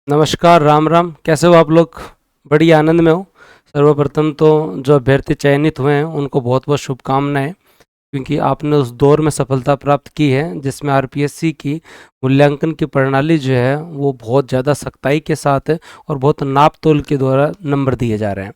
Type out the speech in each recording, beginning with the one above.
नमस्कार, राम राम। कैसे हो आप लोग? बड़ी आनंद में हो। सर्वप्रथम तो जो अभ्यर्थी चयनित हुए हैं उनको बहुत बहुत शुभकामनाएं, क्योंकि आपने उस दौर में सफलता प्राप्त की है जिसमें आरपीएससी की मूल्यांकन की प्रणाली जो है वो बहुत ज़्यादा सख्ताई के साथ है और बहुत नाप तोल के द्वारा नंबर दिए जा रहे हैं।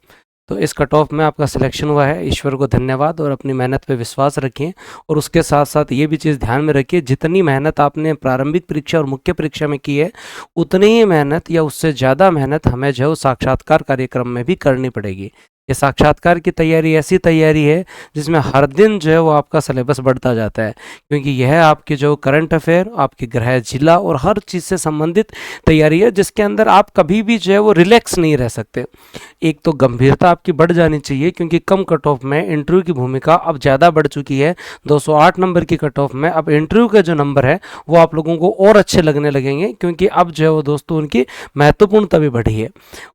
तो इस कट ऑफ में आपका सिलेक्शन हुआ है, ईश्वर को धन्यवाद। और अपनी मेहनत पे विश्वास रखिए और उसके साथ साथ ये भी चीज़ ध्यान में रखिए, जितनी मेहनत आपने प्रारंभिक परीक्षा और मुख्य परीक्षा में की है उतनी ही मेहनत या उससे ज़्यादा मेहनत हमें जो है वो साक्षात्कार कार्यक्रम में भी करनी पड़ेगी। ये साक्षात्कार की तैयारी ऐसी तैयारी है जिसमें हर दिन जो है वो आपका सिलेबस बढ़ता जाता है, क्योंकि यह आपके जो करंट अफेयर, आपके गृह जिला और हर चीज़ से संबंधित तैयारी है, जिसके अंदर आप कभी भी जो है वो रिलैक्स नहीं रह सकते। एक तो गंभीरता आपकी बढ़ जानी चाहिए, क्योंकि कम कट ऑफ में इंटरव्यू की भूमिका अब ज़्यादा बढ़ चुकी है। 208 नंबर की कट ऑफ में अब इंटरव्यू का जो नंबर है वो आप लोगों को और अच्छे लगने लगेंगे, क्योंकि अब जो है वो दोस्तों उनकी महत्वपूर्णता भी बढ़ी है।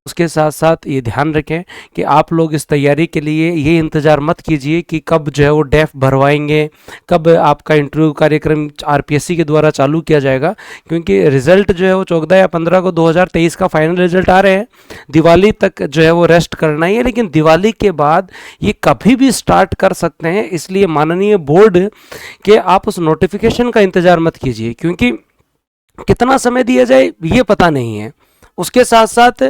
उसके साथ साथ ये ध्यान रखें कि आप लोग इस तैयारी के लिए ये इंतज़ार मत कीजिए कि कब जो है वो डेफ भरवाएंगे, कब आपका इंटरव्यू कार्यक्रम आरपीएससी के द्वारा चालू किया जाएगा, क्योंकि रिजल्ट जो है वो 14 या 15 को 2023 का फाइनल रिजल्ट आ रहे हैं। दिवाली तक जो है वो रेस्ट करना ही है, लेकिन दिवाली के बाद ये कभी भी स्टार्ट कर सकते हैं। इसलिए माननीय बोर्ड के आप उस नोटिफिकेशन का इंतज़ार मत कीजिए, क्योंकि कितना समय दिया जाए ये पता नहीं है। उसके साथ साथ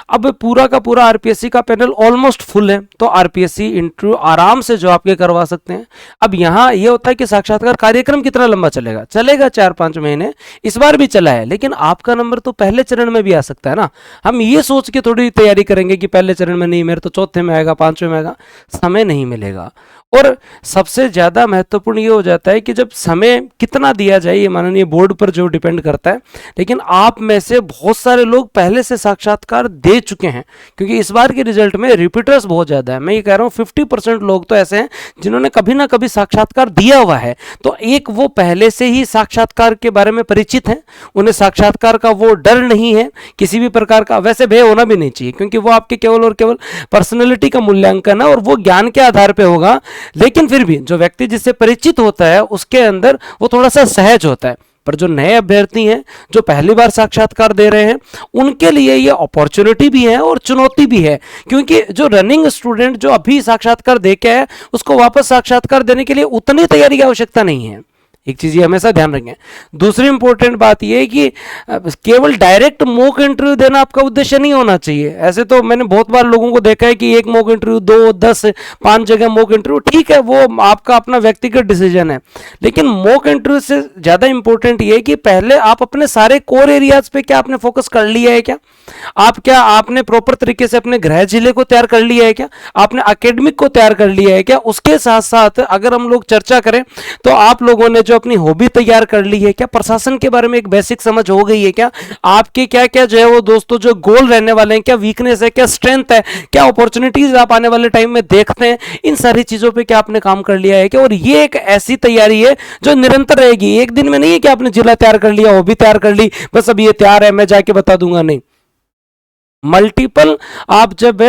अब पूरा का पूरा आरपीएससी का पैनल ऑलमोस्ट फुल है, तो आरपीएससी इंटरव्यू आराम से जो आपके करवा सकते हैं। अब यहाँ ये होता है कि साक्षात्कार कार्यक्रम कितना लंबा चलेगा, 4-5 महीने। इस बार भी चला है, लेकिन आपका नंबर तो पहले चरण में भी आ सकता है ना। हम ये सोच के थोड़ी तैयारी करेंगे कि पहले चरण में नहीं, मेरे तो चौथे में आएगा, 5वें में आएगा। समय नहीं मिलेगा। और सबसे ज़्यादा महत्वपूर्ण ये हो जाता है कि जब समय कितना दिया जाए ये माननीय बोर्ड पर जो डिपेंड करता है, लेकिन आप में से बहुत सारे लोग पहले से साक्षात्कार दे चुके हैं, क्योंकि इस बार के रिजल्ट में रिपीटर्स बहुत ज़्यादा है। मैं ये कह रहा हूँ 50% लोग तो ऐसे हैं जिन्होंने कभी ना कभी साक्षात्कार दिया हुआ है। तो एक वो पहले से ही साक्षात्कार के बारे में परिचित हैं, उन्हें साक्षात्कार का वो डर नहीं है किसी भी प्रकार का। वैसे भय होना भी नहीं चाहिए, क्योंकि वो आपके केवल और केवल पर्सनैलिटी का मूल्यांकन है और वो ज्ञान के आधार पर होगा। लेकिन फिर भी जो व्यक्ति जिससे परिचित होता है उसके अंदर वो थोड़ा सा सहज होता है। पर जो नए अभ्यर्थी हैं, जो पहली बार साक्षात्कार दे रहे हैं, उनके लिए ये अपॉर्चुनिटी भी है और चुनौती भी है, क्योंकि जो रनिंग स्टूडेंट जो अभी साक्षात्कार दे के है उसको वापस साक्षात्कार देने के लिए उतनी तैयारी की आवश्यकता नहीं है। एक चीज़ ये हमेशा ध्यान रखें। दूसरी इंपॉर्टेंट बात ये है कि केवल डायरेक्ट मॉक इंटरव्यू देना आपका उद्देश्य नहीं होना चाहिए। ऐसे तो मैंने बहुत बार लोगों को देखा है कि एक मॉक इंटरव्यू, 2, 10, 5 जगह मॉक इंटरव्यू, ठीक है, वो आपका अपना व्यक्तिगत डिसीजन है। लेकिन मॉक इंटरव्यू से ज़्यादा इंपॉर्टेंट ये है कि पहले आप अपने सारे कोर एरियाज पे क्या आपने फोकस कर लिया है, क्या आपने प्रॉपर तरीके से अपने गृह जिले को तैयार कर लिया है, क्या आपने एकेडमिक को तैयार कर लिया है, क्या। उसके साथ साथ अगर हम लोग चर्चा करें तो आप लोगों ने जो अपनी हॉबी तैयार कर ली है, क्या प्रशासन के बारे में एक बेसिक समझ हो गई है, क्या आपके क्या क्या जो है वो दोस्तों जो गोल रहने वाले हैं, क्या वीकनेस है, क्या स्ट्रेंथ है, क्या अपॉर्चुनिटीज आप आने वाले टाइम में देखते हैं, इन सारी चीजों पे क्या आपने काम कर लिया है क्या। और ये एक ऐसी तैयारी है जो निरंतर रहेगी। एक दिन में नहीं है कि आपने जिला तैयार कर लिया, हॉबी तैयार कर ली, बस अब ये तैयार है मैं जाके बता दूंगा, नहीं। मल्टीपल आप जब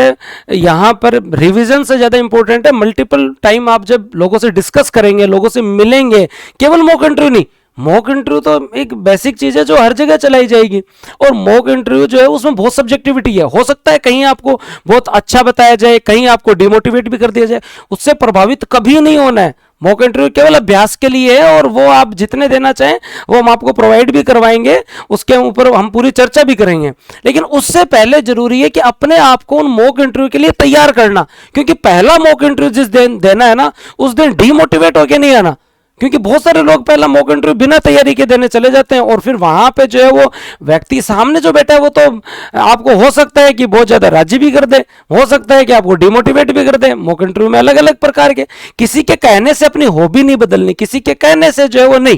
यहाँ पर रिवीजन से ज़्यादा इंपॉर्टेंट है, मल्टीपल टाइम आप जब लोगों से डिस्कस करेंगे, लोगों से मिलेंगे, केवल मॉक इंटरव्यू नहीं। मॉक इंटरव्यू तो एक बेसिक चीज़ है जो हर जगह चलाई जाएगी, और मॉक इंटरव्यू जो है उसमें बहुत सब्जेक्टिविटी है। हो सकता है कहीं आपको बहुत अच्छा बताया जाए, कहीं आपको डिमोटिवेट भी कर दिया जाए, उससे प्रभावित कभी नहीं होना है। मॉक इंटरव्यू केवल अभ्यास के लिए है, और वो आप जितने देना चाहें वो हम आपको प्रोवाइड भी करवाएंगे, उसके ऊपर हम पूरी चर्चा भी करेंगे। लेकिन उससे पहले जरूरी है कि अपने आप को उन मॉक इंटरव्यू के लिए तैयार करना, क्योंकि पहला मॉक इंटरव्यू जिस दिन देना है ना, उस दिन डीमोटिवेट होकर नहीं आना। क्योंकि बहुत सारे लोग पहला मॉक इंटरव्यू बिना तैयारी के देने चले जाते हैं, और फिर वहां पे जो है वो व्यक्ति सामने जो बैठा है वो तो आपको हो सकता है कि बहुत ज्यादा राजी भी कर दे, हो सकता है कि आपको डिमोटिवेट भी कर दे। मॉक इंटरव्यू में अलग अलग प्रकार के, किसी के कहने से अपनी हॉबी नहीं बदलनी, किसी के कहने से जो है वो नहीं।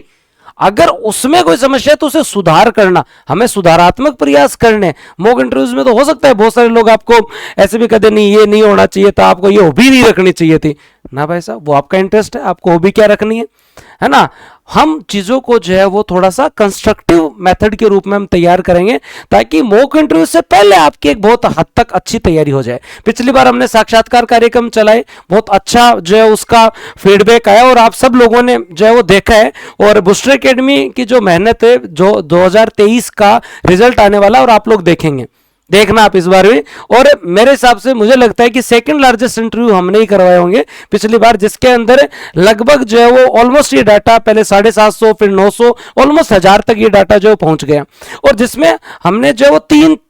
अगर उसमें कोई समस्या है तो उसे सुधार करना, हमें सुधारात्मक प्रयास करने। मॉक इंटरव्यूज में तो हो सकता है बहुत सारे लोग आपको ऐसे भी कहते नहीं ये नहीं होना चाहिए था, आपको ये हॉबी नहीं रखनी चाहिए थी। ना भाई साहब, वो आपका इंटरेस्ट है, आपको हॉबी क्या रखनी है ना। हम चीज़ों को जो है वो थोड़ा सा कंस्ट्रक्टिव मेथड के रूप में हम तैयार करेंगे, ताकि मॉक इंटरव्यू से पहले आपकी एक बहुत हद तक अच्छी तैयारी हो जाए। पिछली बार हमने साक्षात्कार कार्यक्रम चलाए, बहुत अच्छा जो है उसका फीडबैक आया, और आप सब लोगों ने जो है वो देखा है। और बूस्टर एकेडमी की जो मेहनत है, जो 2023 का रिजल्ट आने वाला, और आप लोग देखेंगे, देखना आप इस बार भी। और मेरे हिसाब से मुझे लगता है कि सेकंड लार्जेस्ट इंटरव्यू हमने ही करवाए होंगे पिछली बार, जिसके अंदर लगभग जो है वो ऑलमोस्ट ये डाटा पहले 750 फिर 900 ऑलमोस्ट 1000 तक ये डाटा जो पहुंच गया, और जिसमें हमने जो वो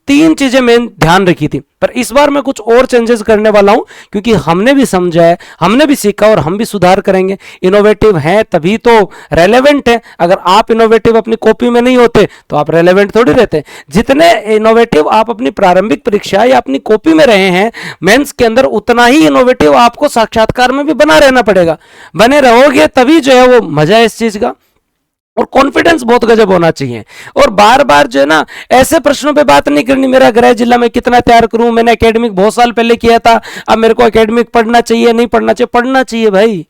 तीन चीजें मेन ध्यान रखी थी। पर इस बार मैं कुछ और चेंजेस करने वाला हूं, क्योंकि हमने भी समझा है, हमने भी सीखा, और हम भी सुधार करेंगे। इनोवेटिव है तभी तो रेलेवेंट है। अगर आप इनोवेटिव अपनी कॉपी में नहीं होते तो आप रेलेवेंट थोड़ी रहते। जितने इनोवेटिव आप अपनी प्रारंभिक परीक्षा या अपनी कॉपी में रहे हैं मेंस के अंदर, उतना ही इनोवेटिव आपको साक्षात्कार में भी बना रहना पड़ेगा। बने रहोगे तभी जो है वो मजा है इस चीज का। और कॉन्फिडेंस बहुत गजब होना चाहिए। और बार बार जो है ना ऐसे प्रश्नों पे बात नहीं करनी, मेरा गृह जिला में कितना तैयार करूं, मैंने एकेडमिक बहुत साल पहले किया था, अब मेरे को एकेडमिक पढ़ना चाहिए नहीं पढ़ना चाहिए। पढ़ना चाहिए भाई,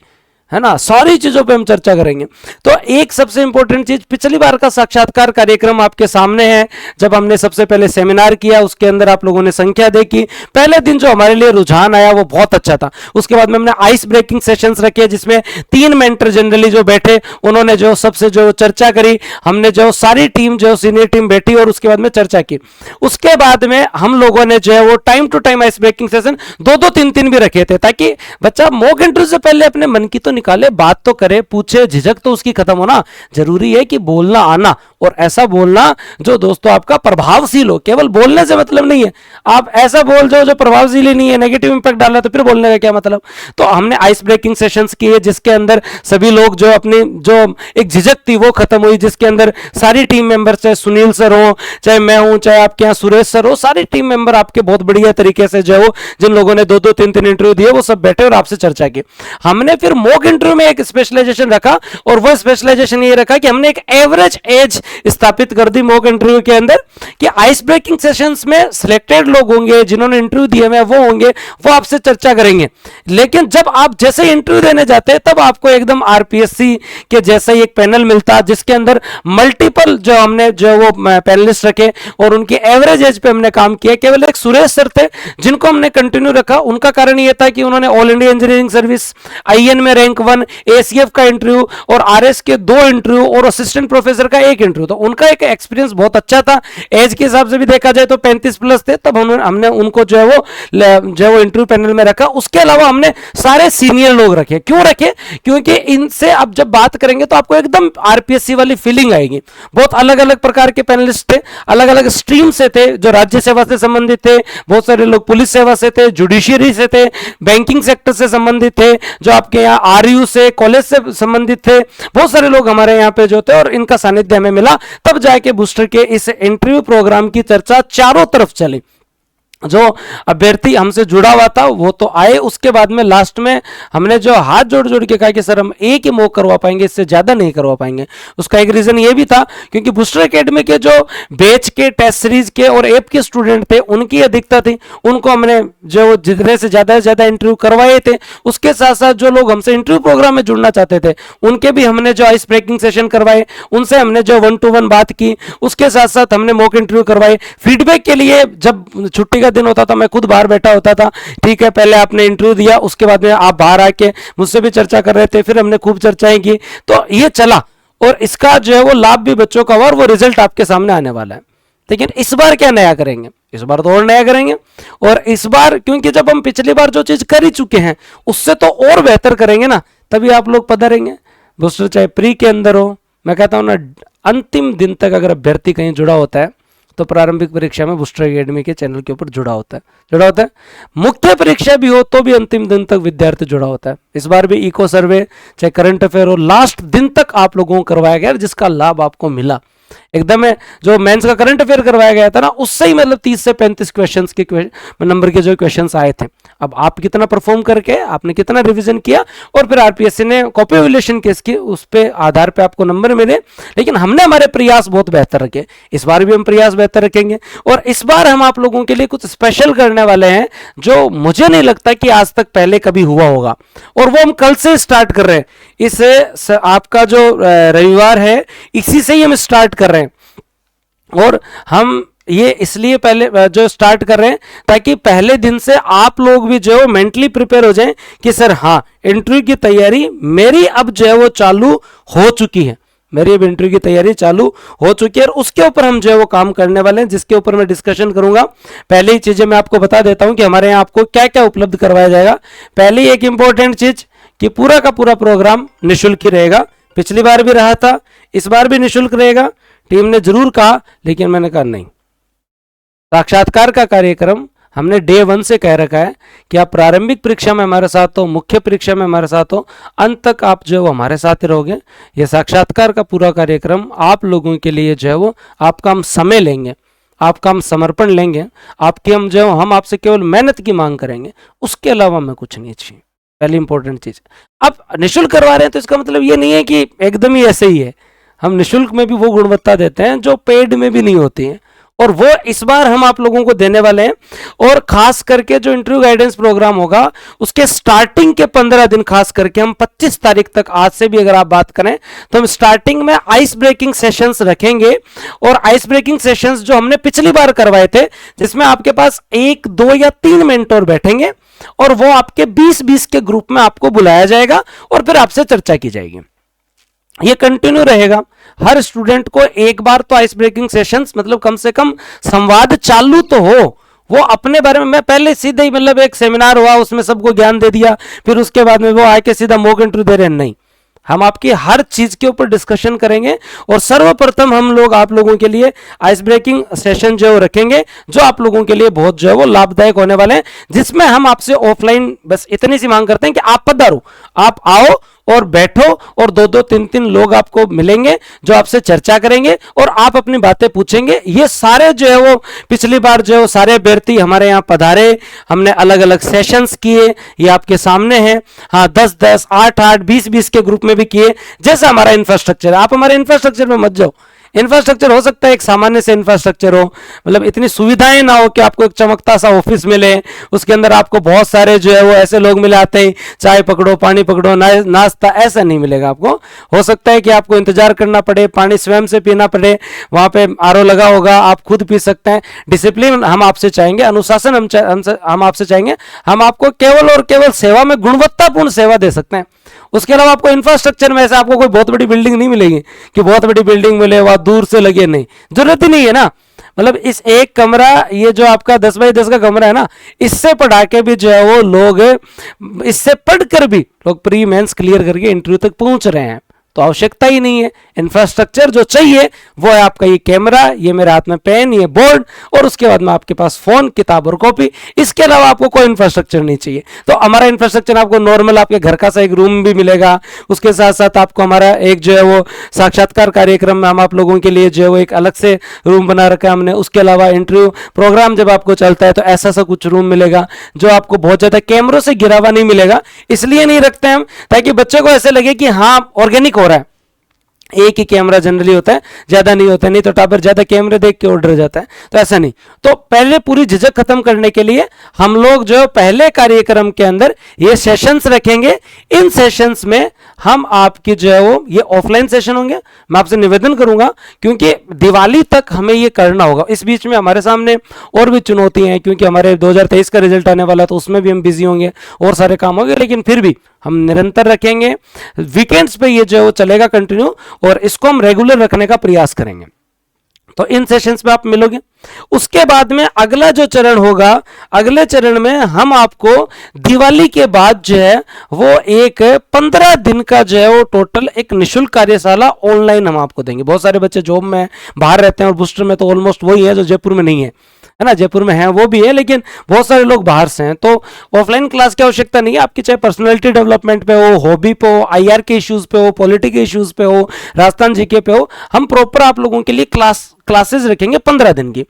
है ना। सारी चीजों पे हम चर्चा करेंगे। तो एक सबसे इंपॉर्टेंट चीज, पिछली बार का साक्षात्कार कार्यक्रम आपके सामने है। जब हमने सबसे पहले सेमिनार किया, उसके अंदर आप लोगों ने संख्या देखी। पहले दिन जो हमारे लिए रुझान आया वो बहुत अच्छा था। उसके बाद में हमने आइस ब्रेकिंग सेशंस रखे, जिसमें 3 मेंटर जनरली जो बैठे, उन्होंने जो सबसे जो चर्चा करी। हमने जो सारी टीम जो सीनियर टीम बैठी और उसके बाद में चर्चा की। उसके बाद में हम लोगों ने जो है वो time to time ice breaking session 2-2 3-3 भी रखे थे, ताकि बच्चा मॉक इंटरव्यू से पहले अपने मन की तो निकाले, बात तो करे, पूछे, झिझक तो उसकी खत्म होना। जरूरी है कि बोलना आना, और ऐसा बोलना जो दोस्तों आपका प्रभावशील हो। केवल बोलने से मतलब नहीं है, आप ऐसा बोल जाओ जो प्रभावशील ही नहीं है, नेगेटिव इंपैक्ट डाला, तो फिर बोलने का क्या मतलब। तो हमने आइस ब्रेकिंग सेशंस किए, जिसके अंदर सभी लोग जो अपनी जो एक झिझक थी वो खत्म हुई, जिसके अंदर सारी टीम मेंबर, चाहे सुनील सर हो, चाहे मैं हूं, चाहे आपके यहाँ सुरेश सर हो, सारी टीम मेंबर आपके बहुत बढ़िया तरीके से जो जिन लोगों ने 2-2 3-3 इंटरव्यू दिए, वो सब बैठे और आपसे चर्चा की। हमने फिर मॉक इंटरव्यू में एक स्पेशलाइजेशन रखा, और वो स्पेशलाइजेशन ये रखा कि हमने एक एवरेज एज स्थापित कर दी मॉक इंटरव्यू के अंदर, कि आइस ब्रेकिंग सेशंस में सिलेक्टेड लोग होंगे, जिन्होंने इंटरव्यू दिए हुए वो होंगे, वो आपसे चर्चा करेंगे। लेकिन जब आप जैसे इंटरव्यू देने जाते हैं, तब आपको एकदम आरपीएससी के जैसा ही एक पैनल मिलता, जिसके अंदर मल्टीपल जो हमने जो वो पैनलिस्ट रखे, और उनकी एवरेज एज पे हमने काम किया। केवल एक सुरेश सर थे जिनको हमने कंटिन्यू रखा। उनका कारण यह था कि उन्होंने all India engineering service, IN में रैंक 1, एसीएफ का इंटरव्यू, और आरएस के 2 इंटरव्यू, और असिस्टेंट प्रोफेसर का 1 इंटरव्यू। तो उनका एक एक्सपीरियंस बहुत अच्छा था। एज के हिसाब से भी देखा जाए तो 35 प्लस थे। तब हमने उनको जो है वो इंटरव्यू पैनल में रखा। उसके अलावा हमने सारे सीनियर लोग रखे। क्यों रखे? क्योंकि इनसे आप जब बात करेंगे तो आपको एकदम आरपीएससी वाली फीलिंग आएगी। बहुत अलग अलग प्रकार के पैनलिस्ट थे, अलग अलग स्ट्रीम से थे, जो राज्य सेवा से संबंधित थे, बहुत सारे लोग पुलिस सेवा से थे, जुडिशियरी से थे, बैंकिंग सेक्टर से संबंधित थे, जो आपके यहाँ आरयू से, कॉलेज से संबंधित थे। बहुत सारे लोग हमारे यहाँ पे जो थे, और इनका सानिध्य हमें मिला। तब जाके बूस्टर के इस इंटरव्यू प्रोग्राम की चर्चा चारों तरफ चली। जो अभ्यर्थी हमसे जुड़ा हुआ था वो तो आए। उसके बाद में लास्ट में हमने जो हाथ जोड़ जोड़ के कहा कि सर हम एक ही मॉक करवा पाएंगे, इससे ज्यादा नहीं करवा पाएंगे। उसका एक रीजन ये भी था क्योंकि बूस्टर एकेडमी के जो बैच के, टेस्ट सीरीज के और ऐप के स्टूडेंट थे, उनकी अधिकता थी। उनको हमने जो जितने से ज्यादा इंटरव्यू करवाए थे। उसके साथ साथ जो लोग हमसे इंटरव्यू प्रोग्राम में जुड़ना चाहते थे, उनके भी हमने जो आइस ब्रेकिंग सेशन करवाए, उनसे हमने जो 1-to-1 बात की। उसके साथ साथ हमने मॉक इंटरव्यू करवाए। फीडबैक के लिए जब छुट्टी का दिन होता था, मैं खुद बाहर बैठा होता था। ठीक है, पहले आपने इंटरव्यू दिया, उसके बाद में आप बाहर आके मुझसे भी चर्चा कर रहे थे, फिर हमने खूब चर्चाएं की। तो ये चला, और इसका जो है वो लाभ भी बच्चों का हुआ, और वो रिजल्ट आपके सामने आने वाला है। लेकिन इस बार क्या नया करेंगे? इस बार तो और नया करेंगे। और इस बार क्योंकि जब हम पिछली बार जो चीज कर ही चुके हैं, उससे तो और बेहतर करेंगे ना, तभी आप लोग पधारेंगे। बूस्टर चाहे प्री के अंदर हो, मैं कहता हूं ना, अंतिम दिन तक अगर अभ्यर्थी कहीं जुड़ा होता है तो प्रारंभिक परीक्षा में बूस्टर एकेडमी के चैनल के ऊपर जुड़ा होता है। मुख्य परीक्षा भी हो तो भी अंतिम दिन तक विद्यार्थी जुड़ा होता है। इस बार भी इको सर्वे, चाहे करंट अफेयर हो, लास्ट दिन तक आप लोगों को करवाया गया, जिसका लाभ आपको मिला। एकदम जो मेंस का करंट अफेयर करवाया गया था ना, उससे ही मतलब 30 से 35 क्वेश्चंस के नंबर के जो क्वेश्चंस आए थे। अब आप कितना परफॉर्म करके, आपने कितना रिवीजन किया, और फिर आरपीएससी ने कॉपी वैल्यूएशन केस की उस पे आधार पे आपको नंबर मिले। लेकिन हमने हमारे प्रयास बहुत बेहतर रखे, इस बार भी हम प्रयास बेहतर रखेंगे। और इस बार हम आप लोगों के लिए कुछ स्पेशल करने वाले हैं जो मुझे नहीं लगता कि आज तक पहले कभी हुआ होगा, और वो हम कल से स्टार्ट कर रहे हैं। इस आपका जो रविवार है, इसी से ही हम स्टार्ट कर रहे हैं। और हम ये इसलिए पहले जो स्टार्ट कर रहे हैं ताकि पहले दिन से आप लोग भी जो है मेंटली प्रिपेयर हो जाएं कि सर हाँ, इंटरव्यू की तैयारी मेरी अब जो है वो चालू हो चुकी है, मेरी अब इंटरव्यू की तैयारी चालू हो चुकी है। और उसके ऊपर हम जो है वो काम करने वाले हैं, जिसके ऊपर मैं डिस्कशन करूंगा। पहले ही चीजें मैं आपको बता देता हूं कि हमारे यहाँ आपको क्या क्या उपलब्ध करवाया जाएगा। पहली एक इंपॉर्टेंट चीज कि पूरा का पूरा प्रोग्राम निःशुल्क ही रहेगा। पिछली बार भी रहा था, इस बार भी निःशुल्क रहेगा। टीम ने जरूर कहा, लेकिन मैंने कहा नहीं। साक्षात्कार का कार्यक्रम हमने डे 1 से कह रखा है कि आप प्रारंभिक परीक्षा में हमारे साथ हो, मुख्य परीक्षा में हमारे साथ हो, अंत तक आप जो है हमारे साथ ही रहोगे। ये साक्षात्कार का पूरा कार्यक्रम आप लोगों के लिए जो है वो आपका हम समय लेंगे, आपका हम समर्पण लेंगे, आपकी हम जो हम आपसे केवल मेहनत की मांग करेंगे, उसके अलावा हमें कुछ नहीं चाहिए। पहली इंपॉर्टेंट चीज, अब निःशुल्क करवा रहे हैं तो इसका मतलब ये नहीं है कि एकदम ही ऐसे ही है। हम निःशुल्क में भी वो गुणवत्ता देते हैं जो पेड में भी नहीं होती है, और वो इस बार हम आप लोगों को देने वाले हैं। और खास करके जो इंटरव्यू गाइडेंस प्रोग्राम होगा उसके स्टार्टिंग के 15 दिन खास करके हम 25 तारीख तक, आज से भी अगर आप बात करें तो हम स्टार्टिंग में आइस ब्रेकिंग सेशंस रखेंगे। और आइस ब्रेकिंग सेशंस जो हमने पिछली बार करवाए थे, जिसमें आपके पास 1, 2 या 3 मेंटोर बैठेंगे और वो आपके 20-20 के ग्रुप में आपको बुलाया जाएगा और फिर आपसे चर्चा की जाएगी। ये कंटिन्यू रहेगा। हर स्टूडेंट को एक बार तो आइस ब्रेकिंग सेशंस, मतलब कम से कम संवाद चालू तो हो, वो अपने बारे में। मैं पहले सीधे ही मतलब एक सेमिनार हुआ, उसमें सबको ज्ञान दे दिया, फिर उसके बाद में वो आके सीधा मॉक इंटरव्यू दे रहे हैं, नहीं। हम आपकी हर चीज के ऊपर डिस्कशन करेंगे। और सर्वप्रथम हम लोग आप लोगों के लिए आइस ब्रेकिंग सेशन जो रखेंगे, जो आप लोगों के लिए बहुत जो है वो लाभदायक होने वाले हैं, जिसमें हम आपसे ऑफलाइन बस इतनी सी मांग करते हैं कि आप पधारो, आप आओ और बैठो, और 2-2, 3-3 लोग आपको मिलेंगे जो आपसे चर्चा करेंगे और आप अपनी बातें पूछेंगे। ये सारे जो है वो पिछली बार जो है सारे अभ्यर्थी हमारे यहाँ पधारे, हमने अलग अलग सेशंस किए, ये आपके सामने हैं। हाँ, 10-10, 8-8, 20-20 के ग्रुप में भी किए, जैसा हमारा इंफ्रास्ट्रक्चर है। आप हमारे इंफ्रास्ट्रक्चर में मत जाओ। इंफ्रास्ट्रक्चर हो सकता है एक सामान्य से इंफ्रास्ट्रक्चर हो, मतलब इतनी सुविधाएं ना हो कि आपको एक चमकता सा ऑफिस मिले, उसके अंदर आपको बहुत सारे जो है वो ऐसे लोग मिले आते ही चाय पकड़ो, पानी पकड़ो, नाश्ता, ऐसा नहीं मिलेगा आपको। हो सकता है कि आपको इंतजार करना पड़े, पानी स्वयं से पीना पड़े, वहां पे आरओ लगा होगा, आप खुद पी सकते हैं। डिसिप्लिन हम आपसे चाहेंगे, अनुशासन हम आपसे चाहेंगे। हम आपको केवल और केवल सेवा में गुणवत्तापूर्ण सेवा दे सकते हैं। उसके अलावा आपको इंफ्रास्ट्रक्चर में ऐसे आपको कोई बहुत बड़ी बिल्डिंग नहीं मिलेगी कि बहुत बड़ी बिल्डिंग मिले, वहां दूर से लगे, नहीं, जरूरत ही नहीं है ना। मतलब इस एक कमरा, ये जो आपका 10x10 का कमरा है ना, इससे पढ़ा के भी जो है वो लोग, इससे पढ़कर भी लोग प्री मेंस क्लियर करके इंटरव्यू तक पहुंच रहे हैं। तो आवश्यकता ही नहीं है। इंफ्रास्ट्रक्चर जो चाहिए वो है आपका ये कैमरा, ये मेरे हाथ में पेन, ये बोर्ड, और उसके बाद में आपके पास फोन, किताब और कॉपी। इसके अलावा आपको कोई इंफ्रास्ट्रक्चर नहीं चाहिए। तो हमारा इंफ्रास्ट्रक्चर आपको नॉर्मल आपके घर का सा एक रूम भी मिलेगा। उसके साथ साथ आपको हमारा एक जो है वो साक्षात्कार कार्यक्रम में हम आप लोगों के लिए जो है वो एक अलग से रूम बना रखा है हमने। उसके अलावा इंटरव्यू प्रोग्राम जब आपको चलता है तो ऐसा सा कुछ रूम मिलेगा जो आपको बहुत ज्यादा कैमरों से घिरा हुआ नहीं मिलेगा। इसलिए नहीं रखते हम ताकि बच्चे को ऐसे लगे कि हाँ ऑर्गेनिक हो रहा है। एक ही कैमरा जनरली होता है, ज्यादा नहीं होता, नहीं तो टापर ज्यादा कैमरे देख के ऑर्डर जाता है, तो ऐसा नहीं। तो पहले पूरी झिझक खत्म करने के लिए हम लोग जो पहले कार्यक्रम के अंदर ये सेशंस रखेंगे। इन सेशंस में हम आपकी जो है वो ये ऑफलाइन सेशन होंगे। मैं आपसे निवेदन करूंगा क्योंकि दिवाली तक हमें ये करना होगा। इस बीच में हमारे सामने और भी चुनौती हैं क्योंकि हमारे 2023 का रिजल्ट आने वाला है, तो उसमें भी हम बिजी होंगे और सारे काम होंगे, लेकिन फिर भी हम निरंतर रखेंगे। वीकेंड्स पे ये जो है वो चलेगा कंटिन्यू, और इसको हम रेगुलर रखने का प्रयास करेंगे। तो इन सेशंस में आप मिलोगे। उसके बाद में अगला जो चरण होगा, अगले चरण में हम आपको दिवाली के बाद जो है वो एक 15 दिन का जो है वो टोटल एक निःशुल्क कार्यशाला ऑनलाइन हम आपको देंगे। बहुत सारे बच्चे जॉब में बाहर रहते हैं और बूस्टर में तो ऑलमोस्ट वही है जो जयपुर में नहीं है। है ना, जयपुर में है वो भी है, लेकिन बहुत सारे लोग बाहर से हैं। तो ऑफलाइन क्लास की आवश्यकता नहीं है आपकी, चाहे पर्सनैलिटी डेवलपमेंट पे हो, हॉबी पे हो, आईआर के इश्यूज पे हो, पॉलिटी के इश्यूज पे हो, राजस्थान जीके पे हो, हम प्रॉपर आप लोगों के लिए क्लासेस रखेंगे 15 दिन की।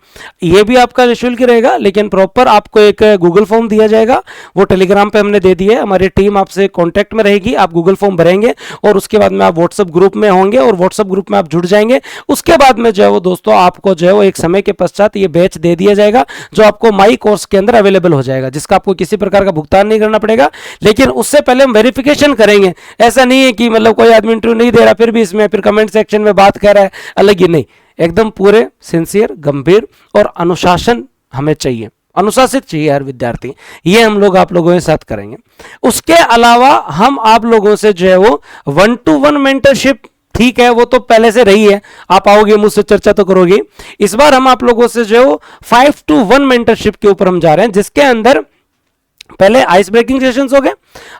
ये भी आपका निःशुल्क रहेगा, लेकिन प्रॉपर आपको एक गूगल फॉर्म दिया जाएगा, वो टेलीग्राम पे हमने दे दिया है, हमारी टीम आपसे कांटेक्ट में रहेगी, आप गूगल फॉर्म भरेंगे और उसके बाद में आप व्हाट्सएप ग्रुप में होंगे और व्हाट्सएप ग्रुप में आप जुड़ जाएंगे। उसके बाद में जो है वो दोस्तों आपको जो है वो एक समय के पश्चात ये बैच दे दिया जाएगा, जो आपको माई कोर्स के अंदर अवेलेबल हो जाएगा, जिसका आपको किसी प्रकार का भुगतान नहीं करना पड़ेगा। लेकिन उससे पहले हम वेरिफिकेशन करेंगे, ऐसा नहीं है कि मतलब कोई आदमी इंटरव्यू नहीं दे रहा फिर भी इसमें फिर कमेंट सेक्शन में बात कर रहा है अलग ही, नहीं, एकदम पूरे सिंसियर, गंभीर और अनुशासन हमें चाहिए, अनुशासित चाहिए हर विद्यार्थी। ये हम लोग आप लोगों के साथ करेंगे। उसके अलावा हम आप लोगों से जो है वो 1-to-1 मेंटरशिप, ठीक है वो तो पहले से रही है, आप आओगे मुझसे चर्चा तो करोगे। इस बार हम आप लोगों से जो है वो 5-to-1 मेंटरशिप के ऊपर हम जा रहे हैं, जिसके अंदर पहले आइस ब्रेकिंग सेशंस हो गए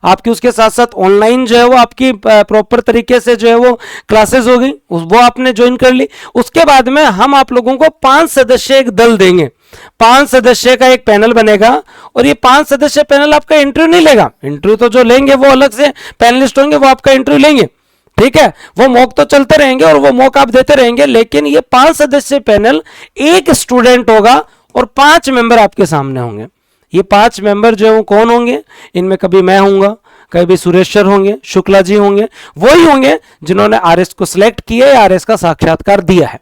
आपकी, उसके साथ साथ ऑनलाइन जो है वो आपकी प्रॉपर तरीके से जो है वो क्लासेस हो गई, वो आपने ज्वाइन कर ली। उसके बाद में हम आप लोगों को 5 सदस्य एक दल देंगे, 5 सदस्य का एक पैनल बनेगा, और ये 5 सदस्य पैनल आपका इंटरव्यू नहीं लेगा, इंटरव्यू तो जो लेंगे वो अलग से पैनलिस्ट होंगे, वो आपका इंटरव्यू लेंगे, ठीक है, वो मॉक तो चलते रहेंगे और वो मॉक आप देते रहेंगे, लेकिन ये 5 सदस्य पैनल, एक स्टूडेंट होगा और 5 मेंबर आपके सामने होंगे। ये 5 मेंबर जो है वो कौन होंगे, इनमें कभी मैं होऊंगा, कभी सुरेश सर होंगे, शुक्ला जी होंगे, वही होंगे जिन्होंने आरएस को सिलेक्ट किया है, आरएस का साक्षात्कार दिया है,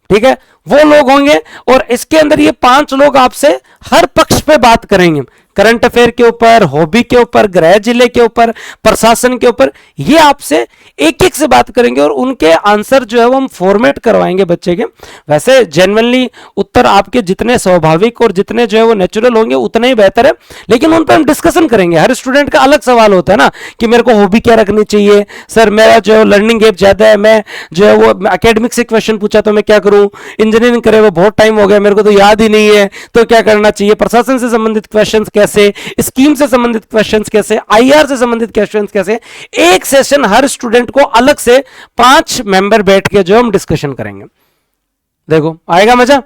ठीक है, वो लोग होंगे। और इसके अंदर ये 5 लोग आपसे हर पक्ष पे बात करेंगे, करंट अफेयर के ऊपर, हॉबी के ऊपर, गृह जिले के ऊपर, प्रशासन के ऊपर, ये आपसे एक एक से बात करेंगे और उनके आंसर जो है वो हम फॉर्मेट करवाएंगे बच्चे के। वैसे जेन्युइनली उत्तर आपके जितने स्वाभाविक और जितने जो है वो नेचुरल होंगे उतने ही बेहतर है, लेकिन उन पर हम डिस्कशन करेंगे। हर स्टूडेंट का अलग सवाल होता है ना कि मेरे को हॉबी क्या रखनी चाहिए, सर मेरा जो है लर्निंग गैप ज्यादा है, मैं जो है वो एकेडमिक से क्वेश्चन पूछा तो मैं क्या करूं, इंजीनियरिंग करे वो बहुत टाइम हो गया मेरे को तो याद ही नहीं है तो क्या करना चाहिए, प्रशासन से संबंधित क्वेश्चन कैसे, स्कीम से संबंधित क्वेश्चंस कैसे, आईआर से संबंधित क्वेश्चंस कैसे, एक सेशन हर स्टूडेंट को अलग से 5 मेंबर बैठ के जो हम डिस्कशन करेंगे। देखो आएगा मजा,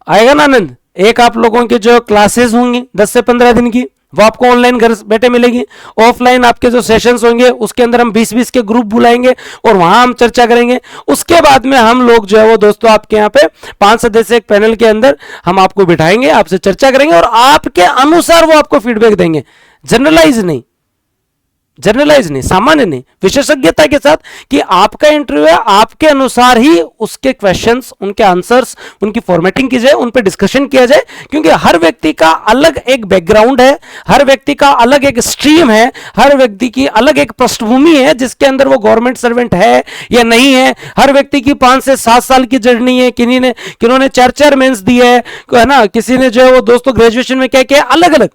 आएगा ना आनंद। एक आप लोगों की जो क्लासेस होंगी 10 से 15 दिन की, वो आपको ऑनलाइन घर बैठे मिलेगी। ऑफलाइन आपके जो सेशंस होंगे उसके अंदर हम 20-20 के ग्रुप बुलाएंगे और वहां हम चर्चा करेंगे। उसके बाद में हम लोग जो है वो दोस्तों आपके यहाँ पे 5 सदस्य एक पैनल के अंदर हम आपको बिठाएंगे, आपसे चर्चा करेंगे और आपके अनुसार वो आपको फीडबैक देंगे, जनरलाइज नहीं, जनरलाइज नहीं, सामान्य नहीं, विशेषज्ञता के साथ कि आपका इंटरव्यू है, आपके अनुसार ही उसके क्वेश्चंस, उनके आंसर्स, उनकी फॉर्मेटिंग की जाए, उन पे डिस्कशन किया जाए, क्योंकि हर व्यक्ति का अलग एक बैकग्राउंड है, हर व्यक्ति का अलग एक स्ट्रीम है, हर व्यक्ति की अलग एक पृष्ठभूमि है जिसके अंदर वो गवर्नमेंट सर्वेंट है या नहीं है। हर व्यक्ति की 5 से 7 साल की जर्नी है, किन्होंने 4 मेंस दी है ना, किसी ने जो है वो दोस्तों ग्रेजुएशन में क्या किया, अलग अलग,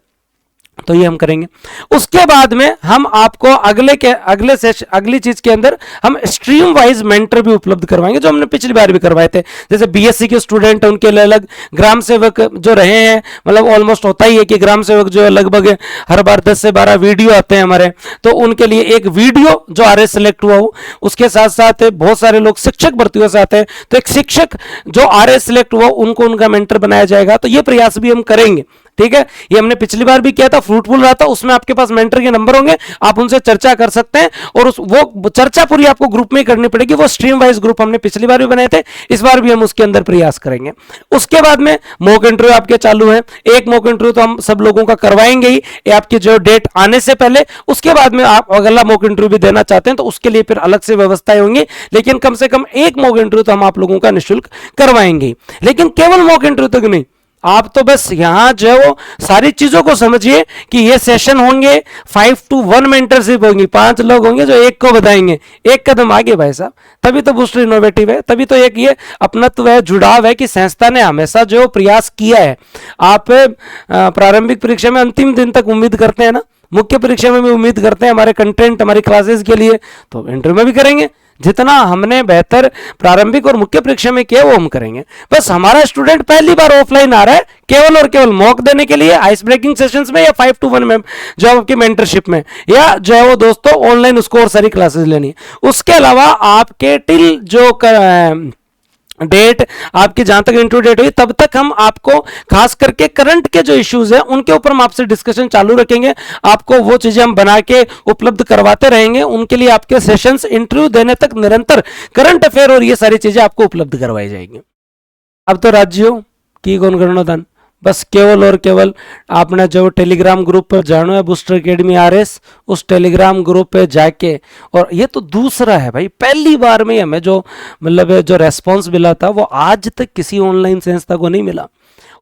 तो ये हम करेंगे। उसके बाद में हम आपको अगली चीज के अंदर हम स्ट्रीम वाइज मेंटर भी उपलब्ध करवाएंगे, जो हमने पिछली बार भी करवाए थे। जैसे बीएससी के स्टूडेंट हैं उनके लिए अलग, ग्राम सेवक जो रहे हैं, मतलब ऑलमोस्ट होता ही है कि ग्राम सेवक जो है लगभग हर बार 10 से 12 वीडियो आते हैं हमारे, तो उनके लिए एक वीडियो जो आरएस सेलेक्ट हुआ हो, उसके साथ साथ बहुत सारे लोग शिक्षक भर्तियों से आते हैं, तो एक शिक्षक जो आरएस सेलेक्ट हुआ उनको उनका मेंटर बनाया जाएगा। तो ये प्रयास भी हम करेंगे, ठीक है। ये हमने पिछली बार भी किया था, फ्रूटफुल रहा था, उसमें आपके पास मेंटर के नंबर होंगे, आप उनसे चर्चा कर सकते हैं और वो चर्चा पूरी आपको ग्रुप में ही करनी पड़ेगी। वो स्ट्रीम वाइज ग्रुप हमने पिछली बार भी बनाए थे, इस बार भी हम उसके अंदर प्रयास करेंगे। उसके बाद में मॉक इंटरव्यू आपके चालू है, एक मॉक इंटरव्यू तो हम सब लोगों का करवाएंगे ही, ये आपकी जो डेट आने से पहले। उसके बाद में आप अगला मॉक इंटरव्यू भी देना चाहते हैं तो उसके लिए फिर अलग से व्यवस्थाएं होंगी, लेकिन कम से कम एक मॉक इंटरव्यू तो हम आप लोगों का निःशुल्क करवाएंगे। लेकिन केवल मॉक इंटरव्यू तक नहीं, आप तो बस यहां जो है वो सारी चीजों को समझिए कि ये सेशन होंगे, 5-to-1 मेंटरशिप होंगी, 5 लोग होंगे जो एक को बताएंगे। एक कदम आगे भाई साहब, तभी तो बूस्टर इनोवेटिव है, तभी तो एक ये अपनत्व है, जुड़ाव है कि संस्था ने हमेशा जो प्रयास किया है। आप प्रारंभिक परीक्षा में अंतिम दिन तक उम्मीद करते हैं ना, मुख्य परीक्षा में भी उम्मीद करते हैं हमारे कंटेंट, हमारी क्लासेस के लिए, तो इंटरव्यू में भी करेंगे। जितना हमने बेहतर प्रारंभिक और मुख्य परीक्षा में किया वो हम करेंगे। बस हमारा स्टूडेंट पहली बार ऑफलाइन आ रहा है केवल और केवल मॉक देने के लिए, आइस ब्रेकिंग सेशंस में या 5-to-1 में जो आपकी मेंटरशिप में, या जो है वो दोस्तों ऑनलाइन उसको और सारी क्लासेस लेनी है। उसके अलावा आपके टिल जो डेट आपकी जहां तक इंटरव्यू डेट हुई तब तक हम आपको खास करके करंट के जो इश्यूज हैं उनके ऊपर हम आपसे डिस्कशन चालू रखेंगे। आपको वो चीजें हम बना के उपलब्ध करवाते रहेंगे। उनके लिए आपके सेशंस इंटरव्यू देने तक निरंतर करंट अफेयर और ये सारी चीजें आपको उपलब्ध करवाई जाएंगी। अब तो राज्यों की गणगणोदान बस केवल और केवल आपने जो टेलीग्राम ग्रुप पर जाना है बूस्टर एकेडमी आरएस, उस टेलीग्राम ग्रुप पे जाके, और ये तो दूसरा है भाई, पहली बार में हमें जो मतलब जो रेस्पॉन्स मिला था वो आज तक किसी ऑनलाइन संस्था को नहीं मिला।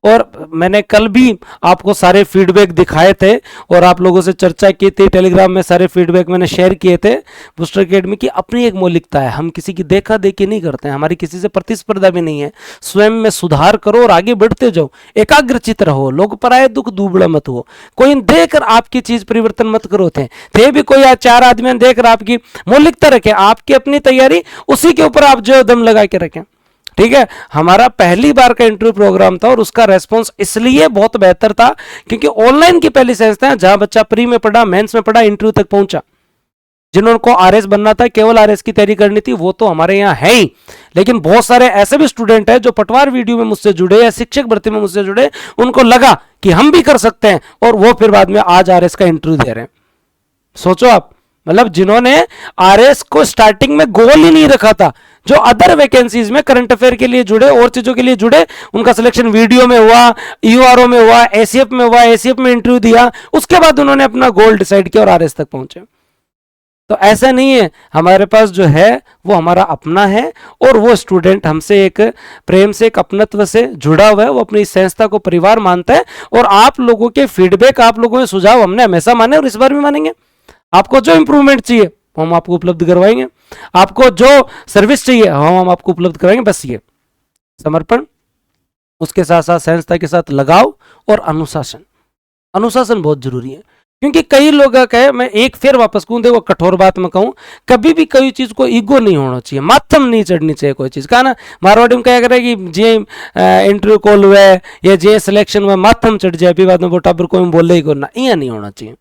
और मैंने कल भी आपको सारे फीडबैक दिखाए थे और आप लोगों से चर्चा की थी, टेलीग्राम में सारे फीडबैक मैंने शेयर किए थे। बूस्टर एकेडमी की अपनी एक मौलिकता है, हम किसी की देखा देखी नहीं करते हैं, हमारी किसी से प्रतिस्पर्धा भी नहीं है। स्वयं में सुधार करो और आगे बढ़ते जाओ, एकाग्रचित रहो, लोग पराये दुख दुबड़ा मत हो, कोई देखकर आपकी चीज परिवर्तन मत करो। थे भी कोई चार आदमी देखकर आपकी मौलिकता रखें, आपकी अपनी तैयारी उसी के ऊपर आप जो दम लगा के रखें। ठीक है, हमारा पहली बार का इंटरव्यू प्रोग्राम था और उसका रेस्पॉन्स इसलिए बहुत बेहतर था क्योंकि ऑनलाइन की पहली संस्था है जहां बच्चा प्री में पढ़ा, मेंस में पढ़ा, इंटरव्यू तक पहुंचा। जिन्होंने आरएस बनना था, केवल आरएस की तैयारी करनी थी, वो तो हमारे यहाँ है ही, लेकिन बहुत सारे ऐसे भी स्टूडेंट हैं जो पटवार वीडियो में मुझसे जुड़े या शिक्षक भर्ती में मुझसे जुड़े, उनको लगा कि हम भी कर सकते हैं और वो फिर बाद में आज आरएस का इंटरव्यू दे रहे हैं। सोचो आप, मतलब जिन्होंने आरएस को स्टार्टिंग में गोल ही नहीं रखा था, जो अदर वैकेंसीज में करंट अफेयर के लिए जुड़े और चीजों के लिए जुड़े, उनका सिलेक्शन वीडियो में हुआ, यूआरओ में हुआ, एसीएफ में हुआ, एसीएफ में इंटरव्यू दिया, उसके बाद उन्होंने अपना गोल डिसाइड किया और आरएस तक पहुंचे। तो ऐसा नहीं है, हमारे पास जो है वो हमारा अपना है और वो स्टूडेंट हमसे एक प्रेम से, एक अपनत्व से जुड़ा हुआ है, वो अपनी संस्था को परिवार मानता है। और आप लोगों के फीडबैक, आप लोगों के सुझाव हमने हमेशा माने और इस बार भी मानेंगे। आपको जो इंप्रूवमेंट चाहिए वो हम आपको उपलब्ध करवाएंगे, आपको जो सर्विस चाहिए हम आपको उपलब्ध करवाएंगे। बस ये समर्पण, उसके साथ साथ संस्था के साथ लगाव और अनुशासन। अनुशासन बहुत जरूरी है क्योंकि कई लोग कहे, मैं एक फिर वापस कहूं, देखो कठोर बात में कहूं, कभी भी कोई चीज को ईगो नहीं होना चाहिए, माथम नहीं चढ़नी चाहिए कोई चीज का ना। मारवाड़ी में क्या करे कि जे इंटरव्यू कॉल हुआ है या जे सिलेक्शन हुआ माथम चढ़ जाए, अभी बाद में वो टाबर कोई बोले ही करना, ये नहीं होना चाहिए,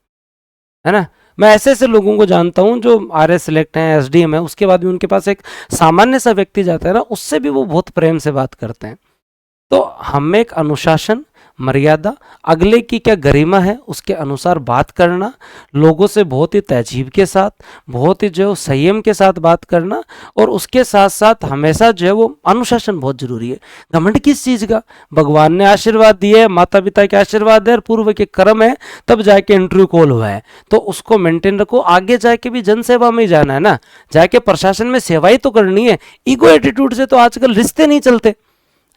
है ना। मैं ऐसे ऐसे लोगों को जानता हूं जो आरएस सिलेक्ट हैं, एसडीएम है, उसके बाद भी उनके पास एक सामान्य सा व्यक्ति जाता है ना, उससे भी वो बहुत प्रेम से बात करते हैं। तो हमें एक अनुशासन, मर्यादा, अगले की क्या गरिमा है उसके अनुसार बात करना, लोगों से बहुत ही तहजीब के साथ, बहुत ही जो संयम के साथ बात करना, और उसके साथ साथ हमेशा जो है वो अनुशासन बहुत जरूरी है। घमंड किस चीज़ का, भगवान ने आशीर्वाद दिए, माता पिता के आशीर्वाद है, पूर्व के कर्म है, तब जाके इंटरव्यू कॉल हुआ है, तो उसको मेंटेन रखो। आगे जाके भी जनसेवा में ही जाना है ना, जाके प्रशासन में सेवाई तो करनी है। ईगो एटीट्यूड से तो आजकल रिश्ते नहीं चलते,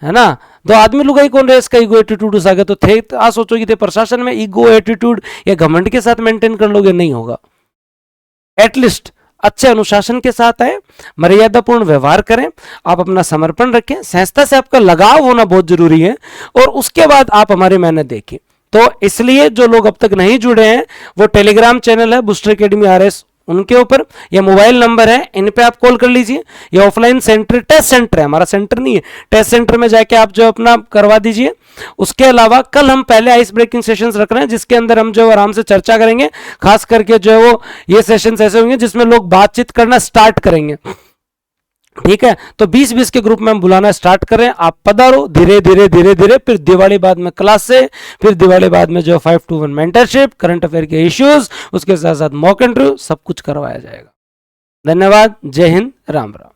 है ना। दो आदमी लुगाई कौन रेस का ईगो एटीट्यूड उस आगे तो थे, आ सोचोगे थे प्रशासन में ईगो एटीट्यूड या घमंड के साथ मेंटेन कर लोगे, नहीं होगा। एटलीस्ट अच्छे अनुशासन के साथ आए, मर्यादापूर्ण व्यवहार करें, आप अपना समर्पण रखें, संस्था से आपका लगाव होना बहुत जरूरी है, और उसके बाद आप हमारी मेहनत देखें। तो इसलिए जो लोग अब तक नहीं जुड़े हैं, वो टेलीग्राम चैनल है बूस्टर एकेडमी आरएस, उनके ऊपर या मोबाइल नंबर है, इन पे आप कॉल कर लीजिए, या ऑफलाइन सेंटर, टेस्ट सेंटर है हमारा, सेंटर नहीं है, टेस्ट सेंटर में जाके आप जो अपना करवा दीजिए। उसके अलावा कल हम पहले आइस ब्रेकिंग सेशंस रख रहे हैं, जिसके अंदर हम जो आराम से चर्चा करेंगे, खास करके जो है वो ये सेशंस ऐसे होंगे जिसमें लोग बातचीत करना स्टार्ट करेंगे। ठीक है, तो 20-20 के ग्रुप में हम बुलाना स्टार्ट करें, आप पधारो, धीरे धीरे धीरे धीरे, फिर दिवाली बाद में क्लास से, फिर दिवाली बाद में जो 5-to-1 मेंटरशिप, करंट अफेयर के इश्यूज, उसके साथ साथ मॉक इंटरव्यू, सब कुछ करवाया जाएगा। धन्यवाद, जय हिंद, राम राम।